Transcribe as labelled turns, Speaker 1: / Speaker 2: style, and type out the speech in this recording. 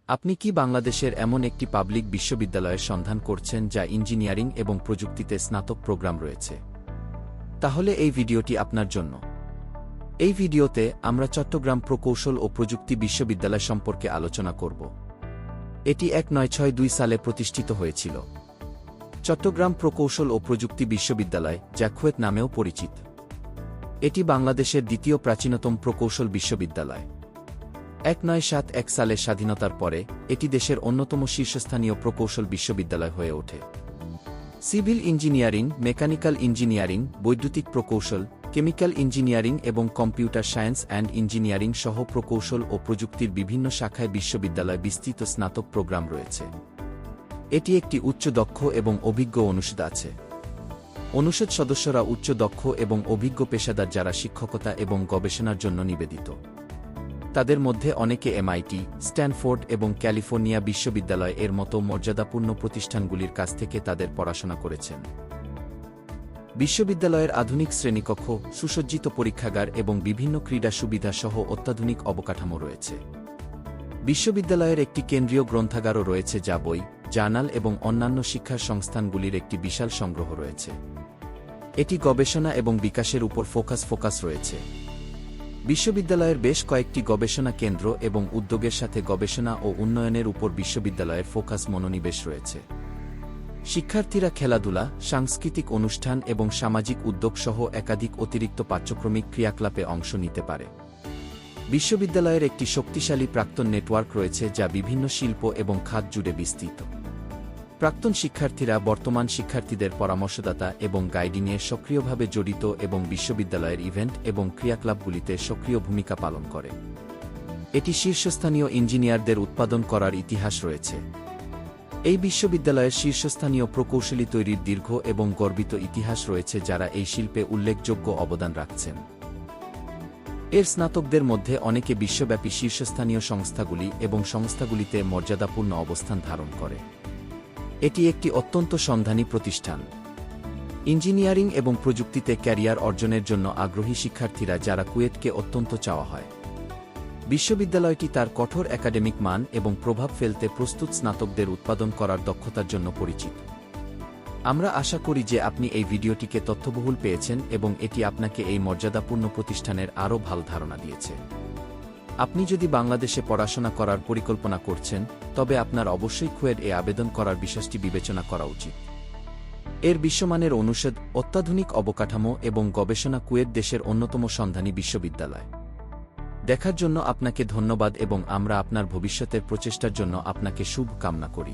Speaker 1: আপনি কি বাংলাদেশের এমন একটি পাবলিক বিশ্ববিদ্যালয়ের সন্ধান করছেন যা ইঞ্জিনিয়ারিং এবং প্রযুক্তিতে স্নাতক প্রোগ্রাম রয়েছে? তাহলে এই ভিডিওটি আপনার জন্য। এই ভিডিওতে আমরা চট্টগ্রাম প্রকৌশল ও প্রযুক্তি বিশ্ববিদ্যালয় সম্পর্কে আলোচনা করব। এটি 1962 সালে প্রতিষ্ঠিত হয়েছিল। চট্টগ্রাম প্রকৌশল ও প্রযুক্তি বিশ্ববিদ্যালয়, যা কুয়েত নামেও পরিচিত। এটি বাংলাদেশের দ্বিতীয় প্রাচীনতম প্রকৌশল বিশ্ববিদ্যালয়। 1971 সালের স্বাধীনতার পরে এটি দেশের অন্যতম শীর্ষস্থানীয় প্রকৌশল বিশ্ববিদ্যালয় হয়ে ওঠে। সিভিল ইঞ্জিনিয়ারিং, মেকানিক্যাল ইঞ্জিনিয়ারিং, বৈদ্যুতিক প্রকৌশল, কেমিক্যাল ইঞ্জিনিয়ারিং এবং কম্পিউটার সায়েন্স অ্যান্ড ইঞ্জিনিয়ারিং সহ প্রকৌশল ও প্রযুক্তির বিভিন্ন শাখায় বিশ্ববিদ্যালয়ে বিস্তৃত স্নাতক প্রোগ্রাম রয়েছে। এটি একটি উচ্চ দক্ষ এবং অভিজ্ঞ অনুষদ আছে। অনুষদ সদস্যরা উচ্চ দক্ষ এবং অভিজ্ঞ পেশাদার যারা শিক্ষকতা এবং গবেষণার জন্য নিবেদিত। তাদের মধ্যে অনেকে MIT, স্ট্যানফোর্ড এবং ক্যালিফোর্নিয়া বিশ্ববিদ্যালয় এর মতো মর্যাদাপূর্ণ প্রতিষ্ঠানগুলির কাছ থেকে তাদের পড়াশোনা করেছেন। বিশ্ববিদ্যালয়ের আধুনিক শ্রেণীকক্ষ, সুসজ্জিত পরীক্ষাগার এবং বিভিন্ন ক্রীড়া সুবিধা সহ অত্যাধুনিক অবকাঠামো রয়েছে। বিশ্ববিদ্যালয়ের একটি কেন্দ্রীয় গ্রন্থাগারও রয়েছে যা বই, জার্নাল এবং অন্যান্য শিক্ষার সংস্থানগুলির একটি বিশাল সংগ্রহ রয়েছে। এটি গবেষণা এবং বিকাশের উপর ফোকাস রয়েছে। বিশ্ববিদ্যালয়ের বেশ কয়েকটি গবেষণা কেন্দ্র এবং উদ্যোগের সাথে গবেষণা ও উন্নয়নের উপর বিশ্ববিদ্যালয়ের ফোকাস মনোনিবেশ রয়েছে। শিক্ষার্থীরা খেলাধুলা, সাংস্কৃতিক অনুষ্ঠান এবং সামাজিক উদ্যোগ সহ একাধিক অতিরিক্ত পাঠ্যক্রমিক ক্রিয়াকলাপে অংশ নিতে পারে। বিশ্ববিদ্যালয়ের একটি শক্তিশালী প্রাক্তন নেটওয়ার্ক রয়েছে যা বিভিন্ন শিল্প এবং খাত জুড়ে বিস্তৃত। প্রাক্তন শিক্ষার্থীরা বর্তমান শিক্ষার্থীদের পরামর্শদাতা এবং গাইডিংয়ে সক্রিয়ভাবে জড়িত এবং বিশ্ববিদ্যালয়ের ইভেন্ট এবং ক্রিয়াকলাপগুলিতে সক্রিয় ভূমিকা পালন করে। এটি শীর্ষস্থানীয় ইঞ্জিনিয়ারদের উৎপাদন করার ইতিহাস রয়েছে। এই বিশ্ববিদ্যালয়ের শীর্ষস্থানীয় প্রকৌশলী তৈরির দীর্ঘ এবং গর্বিত ইতিহাস রয়েছে যারা এই শিল্পে উল্লেখযোগ্য অবদান রাখছেন। এর স্নাতকদের মধ্যে অনেকে বিশ্বব্যাপী শীর্ষস্থানীয় সংস্থাগুলি এবং সংস্থাগুলিতে মর্যাদাপূর্ণ অবস্থান ধারণ করে। এটি একটি অত্যন্ত সন্ধানী প্রতিষ্ঠান। ইঞ্জিনিয়ারিং এবং প্রযুক্তিতে ক্যারিয়ার অর্জনের জন্য আগ্রহী শিক্ষার্থীরা যারা কুয়েটকে অত্যন্ত চাওয়া হয়। বিশ্ববিদ্যালয়টি তার কঠোর একাডেমিক মান এবং প্রভাব ফেলতে প্রস্তুত স্নাতকদের উৎপাদন করার দক্ষতার জন্য পরিচিত। আমরা আশা করি যে আপনি এই ভিডিওটিকে তথ্যবহুল পেয়েছেন এবং এটি আপনাকে এই মর্যাদাপূর্ণ প্রতিষ্ঠানের আরও ভালো ধারণা দিয়েছে। আপনি যদি বাংলাদেশে পড়াশোনা করার পরিকল্পনা করছেন, তবে আপনার অবশ্যই কুয়েট-এ আবেদন করার বিষয়টি বিবেচনা করা উচিত। এর বিশ্বমানের অনুষদ, অত্যাধুনিক অবকাঠামো এবং গবেষণা কুয়েট দেশের অন্যতম সন্ধানী বিশ্ববিদ্যালয়। দেখার জন্য আপনাকে ধন্যবাদ এবং আমরা আপনার ভবিষ্যতের প্রচেষ্টার জন্য আপনাকে শুভ কামনা করি।